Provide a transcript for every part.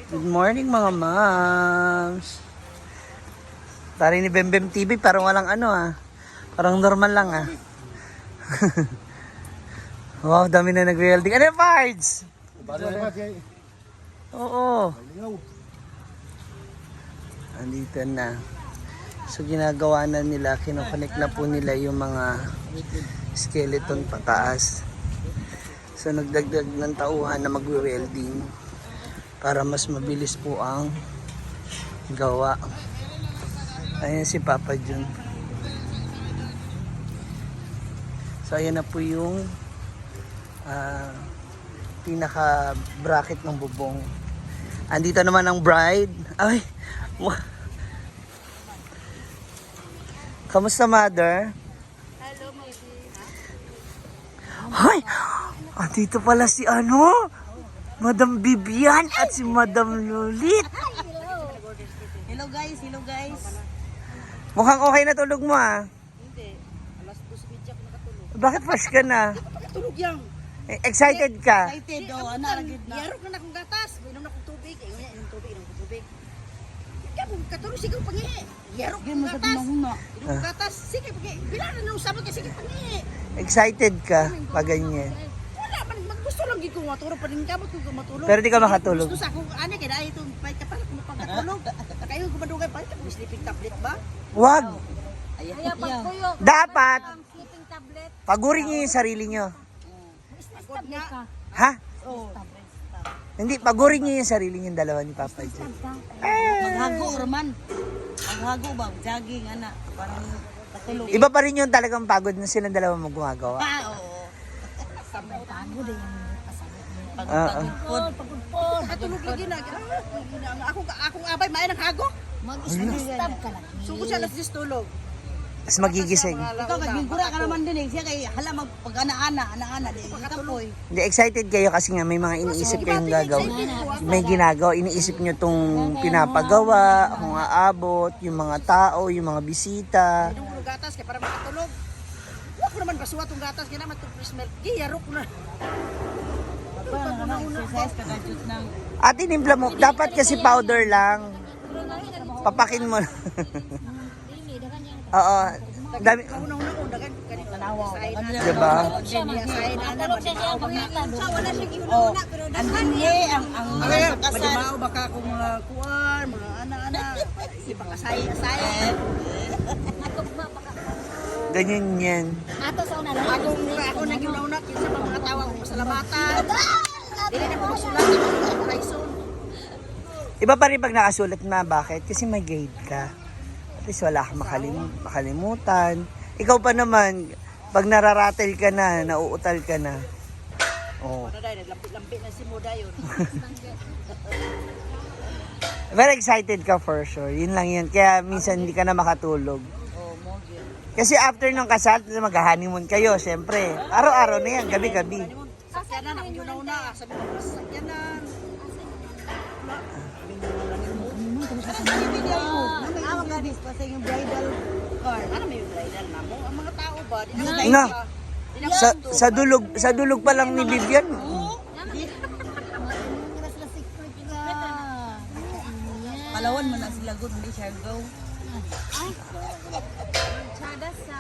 Good morning mga moms. Tari ni Bembem TV parang walang ano parang normal lang Wow, dami na nag-welding. Ano yung parts? Oo. Andito na. So ginagawa na nila, kinoconnect na po nila yung mga skeleton pataas. So nagdagdag ng tauhan na mag-welding para mas mabilis po ang gawa. Ayan si Papa Jun. So ayan na po yung pinaka bracket ng bubong. Andito naman ang bride. Ay, kamusta, mother? Hello, Mami. Hoy! Andito pala si Madam Bibian at si Madam Lulit. Hello guys, hello guys. Mukhang okay na tulog mo Hindi, alas 2:30 ako nakatulog. Bakit fresh ka na? Tulog yang. Excited ka? Excited ana ragid na. Yarok na akong gatas, inom na akong tubig. Inom tubig. Kaya mo katulog sigaw pangi. Yarok mo gatas. Inom gatas, sige pangi. Bilang na usab ka sige pangi. Excited ka pag ganyan? Wala man maggusto lang gid ko matulog pa rin kamot ko matulog. Pero di ka makatulog. Gusto sa akong ani kay dai itong pay ka pa ko pagkatulog. Kayo ko madugay pa ito sleeping tablet ba? Wag! Ayan pagpuyo. Dapat! Sleeping tablet. Pagurin niyo yung sarili niyo. Pagod nga. Ha? Oh. Hindi, pagurin niyo yung sarili niyo dalawa ni Papa Jun. Maghago raman. Maghago ba? Jogging, ana. Parang patulog. Iba pa rin yung talagang pagod na silang dalawa magumagawa. Oo. Pagod eh. Oo. Pagod po. Katulog lagi na. Akong abay, may nang hago. Mag-stab ka lang. Sugo siya alas 10 tulog. Mas magigising. Ikaw, kagingkura ka naman din eh. Siya kay hala magpag-ana-ana din. Kakapoy. Hindi, excited kayo kasi nga may mga iniisip kayong gagawin. May ginagawa, iniisip nyo tong pinapagawa, kung aabot, yung mga tao, yung mga bisita. Inom ko gatas kaya para makatulog. Huwag ko naman basuwa tong gatas kaya naman itong smell. Giyarok ko na. Exercise kagajut ng... At inimpla mo, dapat kasi powder lang. Papakin mo. Oo. Dami. Unang-unang dagan ganito tanawa. Diba? Asahin na naman. Wala siya giuna pero andun ang kasal. Baka akong mga kuwan, mga ana-ana. Ibang asahin. Ganyan yan. Ato sa una lang. Ako nag-una kinsa pa mga tawag ko sa labatan. Dili na ko masulat ako Horizon. Iba pa rin pag nakasulat na, bakit? Kasi may guide ka. At least wala kang makalimutan. Ikaw pa naman, pag nararatel ka na, nauutal ka na. Oh. Ano dahil, lampi na si Muda yun. Very excited ka for sure. Yun lang yun. Kaya minsan hindi ka na makatulog. Oh, mogi. Kasi after ng kasal, mag-honeymoon kayo, syempre. Araw-araw na yan, gabi-gabi. Sakyanan, ako yun na. Sabi ko, sakyanan. Ang gadis pa sa yung bridal car. Ano may bridal na mo? Ang mga tao ba? Sa dulog pa lang ni Vivian. Palawan man na sila good, hindi siya go. Tsada sa...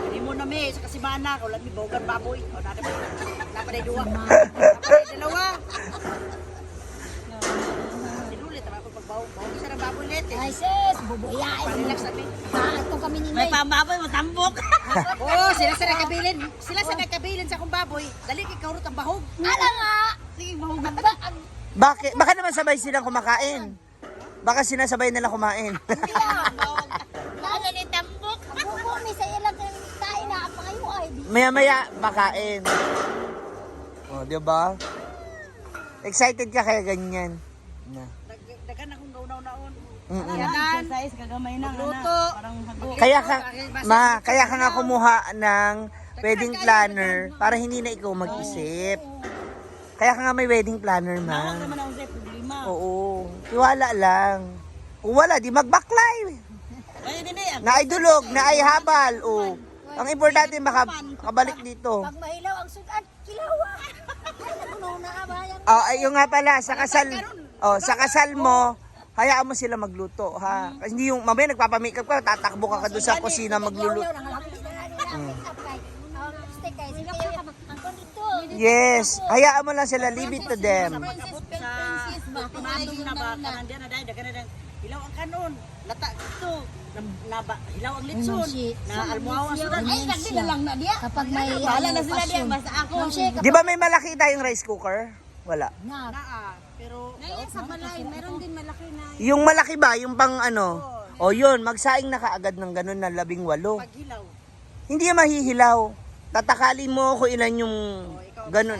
Hindi mo na may, sa kasimana, ulat ni Bogan Baboy. O, napaday duwa. Napaday dalawa. Sinulit, naman ako pagbaw. Bawag isa ng baboy ulit. Ay sis, bubuyain. Panilak sabi. Ito kami ni May pambaboy, matambok. Oo, sila sa nagkabilin. Sila sa nagkabilin sa akong baboy. Dali kay kaurot ang bahog. Ala nga. Sige, bahog. Bakit? Baka naman sabay silang kumakain. Baka sinasabay nila kumain. Ano ni tambok? Bubo ni sa ilang kain na apa kayo ay. Maya-maya, makain. O, di ba? Excited ka kaya ganyan. Na. Dagan akong gaunaw-naon. Mm-mm. Exercise, kagamay na. Luto. Parang hago. Kaya ka nga kumuha ng wedding planner para hindi na ikaw mag-isip. Kaya ka nga may wedding planner, Nawag ma. naman ako sa problema. Oo. Tiwala lang. Kung wala, di magbaklay. Ay, hindi. Naidulog, naihabal. O. Ang importante, makabalik dito. Pag mahilaw ang sugat, kilawa. Ay nagunaw na abayan. Oh, ayun nga pala, sa kasal. Karon, Oh, sa kasal mo, hayaan mo sila magluto, ha? Kasi hindi yung mamaya nagpapa-makeup ka, tatakbo ka doon sa kusina magluluto. Yes, hayaan mo lang sila, leave it to them. Pinatong na ba kanandiyan na dahil dagan hilaw ang kanon. Lata ito. Hilaw ang litson. Na almuhaw ang sudan. Ay, nagdila lang na diya. Kapag may Bahala na sila diyan basta ako. Di ba may malaki tayong rice cooker? Wala. Naa. Pero sa malay, meron din malaki na. Yung malaki ba, yung pang ano? O yun, magsaing na kaagad ng ganun na 18. pag hilaw. Hindi yan mahihilaw. Tatakalin mo kung ilan yung ganun.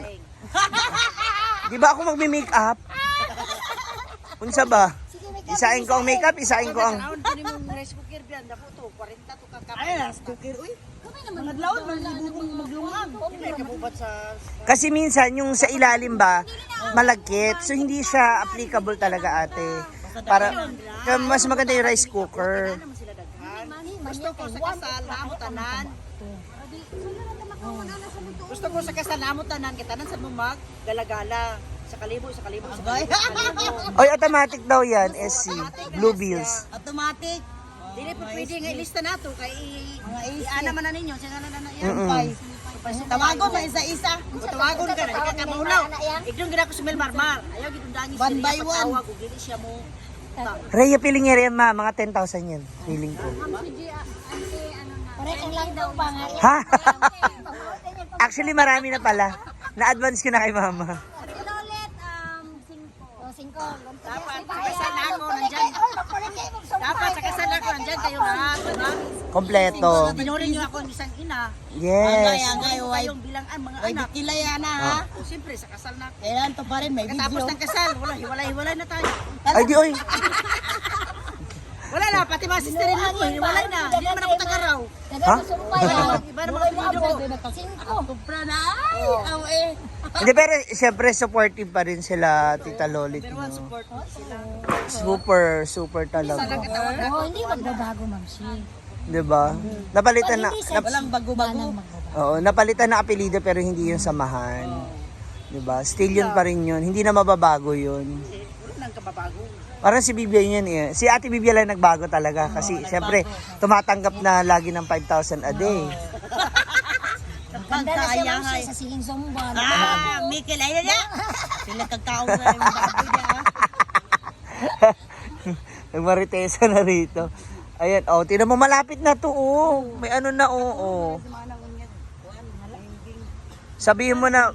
Di ba ako magme-make up? Unsa ba? Isain ko ang makeup, isain ko ang... Naon ko ni mong rice cooker biyan. Dako to, 40 to kakapit. Ay, rice cooker. Uy, madlawad, maglungag. Hindi ka bubat sa... Kasi minsan yung sa ilalim ba, malagkit. So hindi siya applicable talaga ate. Para mas maganda yung rice cooker. Ano mo sila daghan? Gusto ko sa kasal, namutanan. Gusto ko sa kasal, namutanan. Kitanan sa mumag, gala-gala. Sa kalibo, sa kalibo, sa kalibo. Oy, automatic daw yan, SC. Blue bills. Automatic. Dili po pwede nga ilista nato kay i-ana man na ninyo. Siya nga na yan. Tawagon na isa-isa. Tawagon ka na, di ka kamulaw. Igdong gina ko si Mel Marmar. Ayaw gitundangin siya. One by one. Kung dili siya mo. Rhea, piling yan ma, mga 10,000 yan. Feeling ko. Pare ang lang daw pa nga. Ha? Actually, marami na pala. Na-advance ko na kay mama. Ulit, 5. Dapat sa kasalan mo nandyan. Dapat sa kasalan ko nandyan kayo lahat. Kompleto. Tinurin niyo ako ng isang ina. Yes. Kayong bilangan mga anak. Kilaya na ha. O siyempre sa kasal na. Kailan to pa rin, may Katapos ng kasal, wala, hiwalay na tayo. Ay, di oy. Wala na, pati mga sisterin mo, hiwalay na. Hindi naman ako tagaraw. Ha? Nagkakasumpay yan. Iba naman ang video ko. 5. Kumpra na, ay, aw eh. Hindi, pero siyempre supportive pa rin sila, Tita Lolit. Pero one support sila. Super talaga. Oo, hindi magbabago, ma'am si. Diba? Napalitan na, Walang bago-bago. oo, napalitan na apelido pero hindi yung samahan. Diba? Still yun pa rin yun. Hindi na mababago yun. Wala nang kababago. Parang si Bibia yun eh. Si Ate Bibia lang nagbago talaga. Kasi siyempre, tumatanggap na lagi ng 5,000 a day. Ganda na siya, ma'am si, sa Singing Zomba. Mikkel, ayun niya. Sila kagkaon na yung bago niya. Nagmaritesa na rito. Ayan, oh, tinan mo malapit na to, oh. May ano na, oh. Sabihin mo na,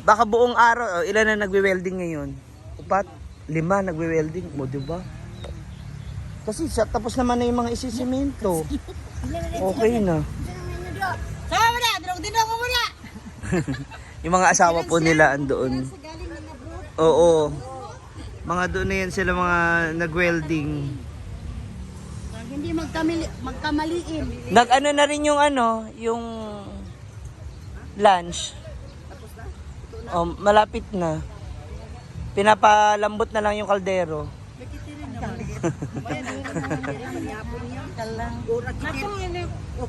baka buong araw, oh, ilan na nagwe-welding ngayon? 4, 5 nagwe-welding mo, diba? Kasi tapos naman na yung mga isisimento. Okay na. Sama mo na, dinong mo muna. Yung mga asawa po nila andoon. Oo. Mga doon na yan sila mga nag-welding. Hindi magkamaliin. Nag-ano na rin yung ano, yung lunch. Oh, malapit na. Pinapalambot na lang yung kaldero.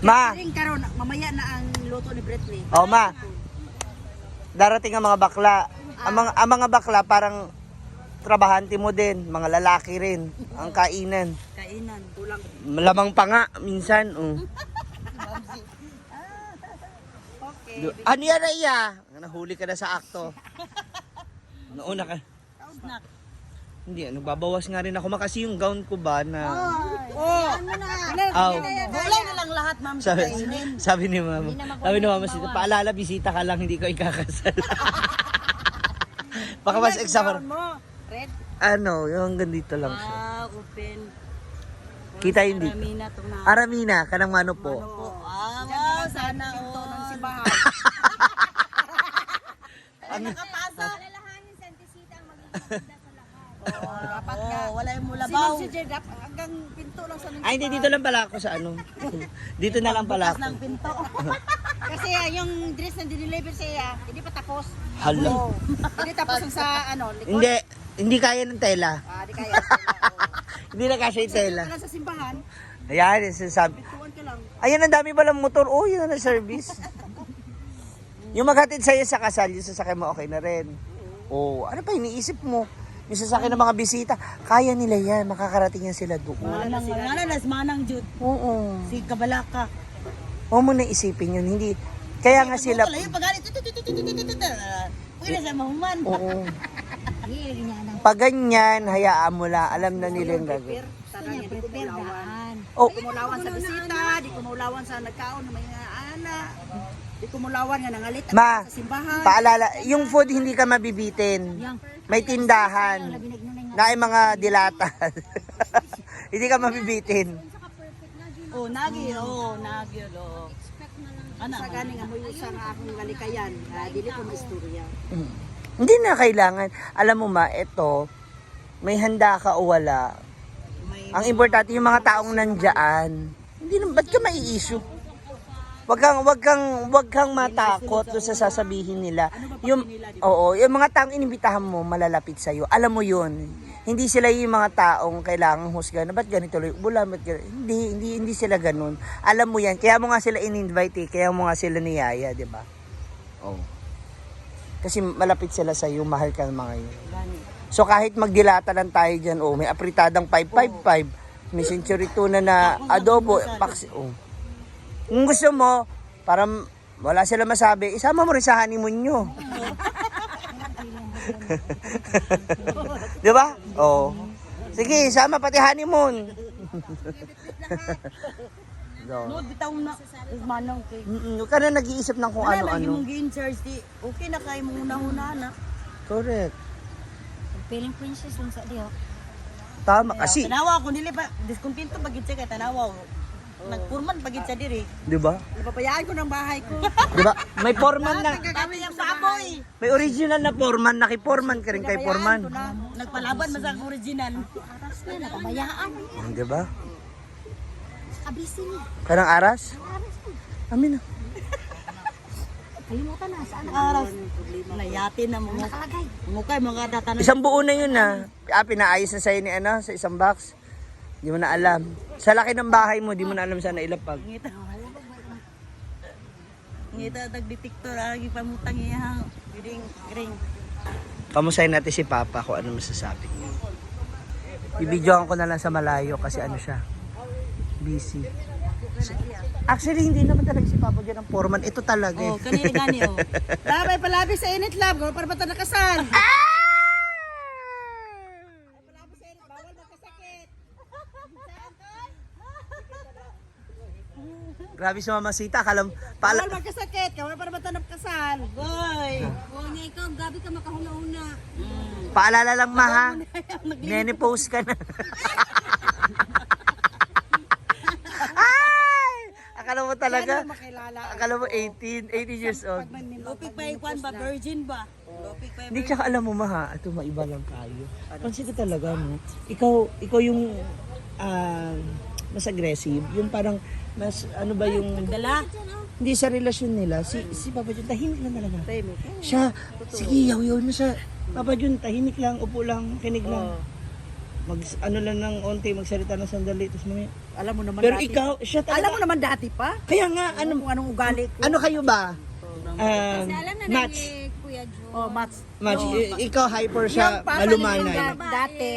Ma. Karon, mamaya na ang luto ni Britney. Oh, ma. Darating ang mga bakla. Ang mga bakla parang trabahante mo din, mga lalaki rin ang kainan. Kainan, kulang. Malamang pa nga minsan, oh. Okay. Ano yan, Rhea? Nahuli ka na sa akto. Nauna ka. Snack. Hindi, babawas nga rin ako kasi yung gown ko ba na... Oh, Aw. Gulay na lang lahat, ma'am. Sabi ni mama. Sabi ni mama, paalala, bisita ka lang, hindi ko ikakasal. Baka mas exam. Red? Ano, yung hanggang dito lang siya. Open. Kita yun dito. Aramina itong na. Aramina, kanang mano po. Wow, sana all. Ng simbahan. Nakapasok. Alalahanin sa antisita ang magiging ganda sa lahat. Dapat nga. Wala yung mulabaw. Si Jedap, hanggang pinto lang sa nang Ay, hindi, dito lang pala ako sa ano. Dito na lang pala ako. ng pinto. Kasi yung dress na diniliver siya, hindi pa tapos. Hala. Hindi tapos yung sa ano, likod. Hindi kaya ng tela. Di kaya. Hindi na kasya yung tela. Wala sa simbahan, Ayan, yung sinasabi. tuwan ka lang. Ayan, ang dami palang motor. Oh, yun na service. Yung maghatid sa'yo sa kasal, yung sasakyan mo, okay na rin. Oh, ano pa iniisip mo? Minsan sa akin ng mga bisita, kaya nila yan, makakarating yan sila doon. Manang jud. Oo. Si Kabalaka. Huwag mo na isipin yun, hindi. Kaya nga sila, Pwede sa mahuman. oo. Hindi, niya nang Pag ganyan, hayaan mo lang, alam na nila yung gagawin. niya prepare daan. Oh, Di kumulawan sa bisita, di kumulawan sa nagkaon ng mga anak. Di kumulawan nga nangalit Ma, sa simbahan. paalala, yung food hindi ka mabibitin. May tindahan na ay mga dilata. Hindi ka mabibitin. Oh, nagi, oh. Ano sa ganing amoy sa nga akong galikayan, dili ko maistorya. Hindi na kailangan. Alam mo ma, ito, may handa ka o wala. Ang importante yung mga taong nandiyan. Hindi na, ba't ka mai-issue? Wag kang matakot doon sa sasabihin nila. Yung, oo, yung mga taong inimbitahan mo, malalapit sa'yo. Alam mo yun. Hindi sila yung mga taong kailangang husga na ba't ganito lang, ba't ganito? Hindi sila ganun. Alam mo yan. Kaya mo nga sila in-invite eh. Kaya mo nga sila niyaya, di ba? Oo. Kasi malapit sila sa'yo, mahal ka ng mga yun. So kahit magdilata lang tayo dyan, oh, may apritadang 555, may century tuna na adobo, oh. Kung gusto mo, para wala sila masabi, isama mo rin sa honeymoon nyo. Di ba? Oh. Sige, isama pati honeymoon. No, bitaw na manang kay. Huwag ka na nag-iisip ng kung Lagi ano-ano. mong gi-in-charge di. Okay na kay mo una na. Correct. Feeling princess lang sa diyo. Tama kasi. Tanawa ko dili pa diskontinto bagid siya kay tanawa. Nagpurman bagid siya diri. Di ba? Napapayaan ko ng bahay ko. Di ba? May foreman na. Kami yung baboy. May original na foreman. Naki-foreman ka rin kay foreman. Nagpalaban man sa original. Aras na, napabayaan. Di ba? Abisin niya. Kanang aras? Aras na. Amin na. Kalimutan na, saan na? Aras. Nayati na mo. Nakalagay. Mukay mga datanan. Isang buo na yun na. Pinaayos na sa'yo ni ano, sa isang box. Di mo na alam. Sa laki ng bahay mo, di mo na alam saan na ilapag. Ngita. Ngita nagdetektor lagi pamutang iya. Giding ring. Kamustahin natin si Papa kung ano masasabi niya. Ibidyoan ko na lang sa malayo kasi ano siya. Busy. Actually, hindi naman talaga si Papa dyan ang foreman. Ito talaga eh. Oh, kanina gani oh. Labay palabi sa init lab, para bata nakasal. Grabe si Mama Sita. Kalam, Bawal magkasakit, kaya para bata nakasal. Goy. Oo nga ikaw, gabi ka makahuna-una. paalala lang ma ha. Nene-post ka na. Ay! Akala mo talaga? Akala mo 18 years old. Lupig pa ikwan ba? Virgin ba? Lupig pa Hindi, tsaka alam mo ma ha, ito maiba lang tayo. Pansin ko talaga, no? Ikaw yung mas aggressive. Yung parang, mas, ano ba yung... dala. Hindi sa relasyon nila. Si Papa Jun, tahimik lang talaga. Siya, sige, yaw-yaw na siya. Papa Jun, tahimik lang, upo lang, kinig lang. Ano lang ng onti, magsalita ng sandali. Tapos mamaya. Alam mo naman Pero dati. ikaw, siya talaga. Alam mo naman dati pa? Kaya nga, Kung anong ugali ko. ano kayo ba? Alam na Match. ni Kuya Jo. Oh, match. Match. Ikaw hyper siya, Yung papa malumanay. niyo dati.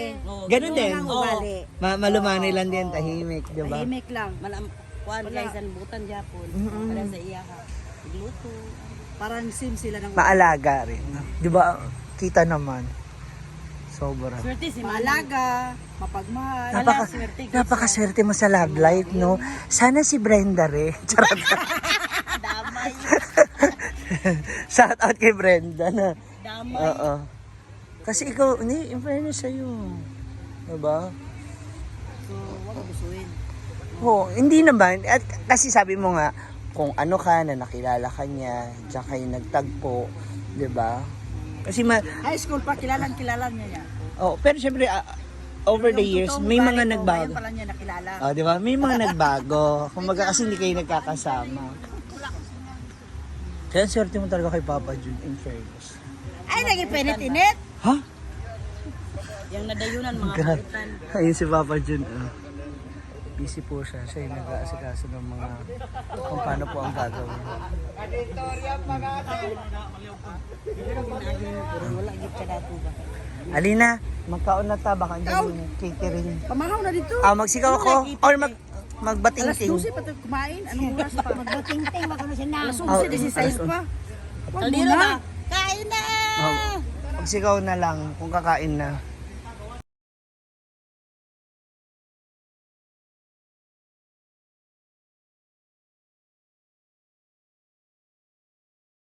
Ganun din. Ang ugali. Malumanay lang din, tahimik, di ba? Tahimik lang. Malam kuan guys ang butan Japon. Para sa iya ka. Igluto. Parang sim sila ng Maalaga rin. Di ba? Kita naman. Sobra. swerte si Malaga, mapagmahal. Napakaswerte mo sa love life, no? Sana si Brenda rin. Charot. Damay. Shout out kay Brenda na. Damay. Oo. Kasi ikaw, hindi, in fairness sa'yo. Diba? So, wag mo gustuin. Oo, hindi naman. At, kasi sabi mo nga, kung ano ka na nakilala ka niya, diyan kayo nagtagpo, diba? Kasi High school pa kilala niya yan. oh, pero syempre, over the years, may mga nagbago. Ngayon pala niya nakilala. Oh, di ba? May mga nagbago. Kumbaga kasi hindi kayo nagkakasama. Kaya swerte mo talaga kay Papa Jun, in fairness. Ay, naging penit-init. Ha? Yung nadayunan mga God. kapitan. Ayun si Papa Jun. Busy po siya. Siya yung nag-aasikaso ng mga kung paano po ang gagawin. Wala git ka dato ba? Alina, Magkaon na ta, baka andyan yung catering. Pamahaw na dito. Magsigaw ako, or Alas magbatingting. 12 pa tayo kumain. Anong oras pa? Magbating-ting, wag na siya na. Alas Oh, 11, 16 pa. Wag mo Kaldero na. na. Kain na! Magsigaw na lang kung kakain na.